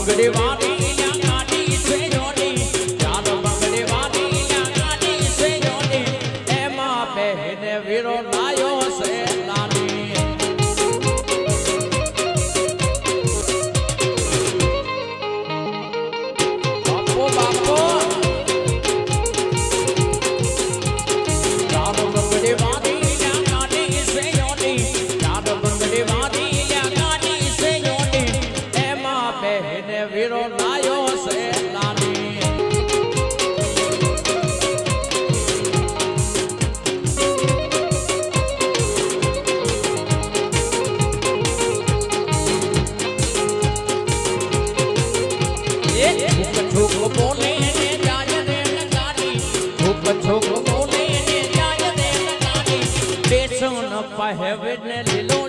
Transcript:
બંગડી વાળી ગાડી છે જોડી ચાર બંગડી વાળી ગાડી છે જોડી એમાં બહેને વીરો લાયો છે નાની બાપો બાપો ચાર બંગડી વાળી ગાડી છે જોડી ચાર બંગડી વાળી ગાડી છે જોડી એમાં બહેને વીરો લાયો છે નાની છોક બોલે ને જાય ને ગાડી છોક બોલે ને જાય ને ગાડી બેસો ન પહેવે ને લીલો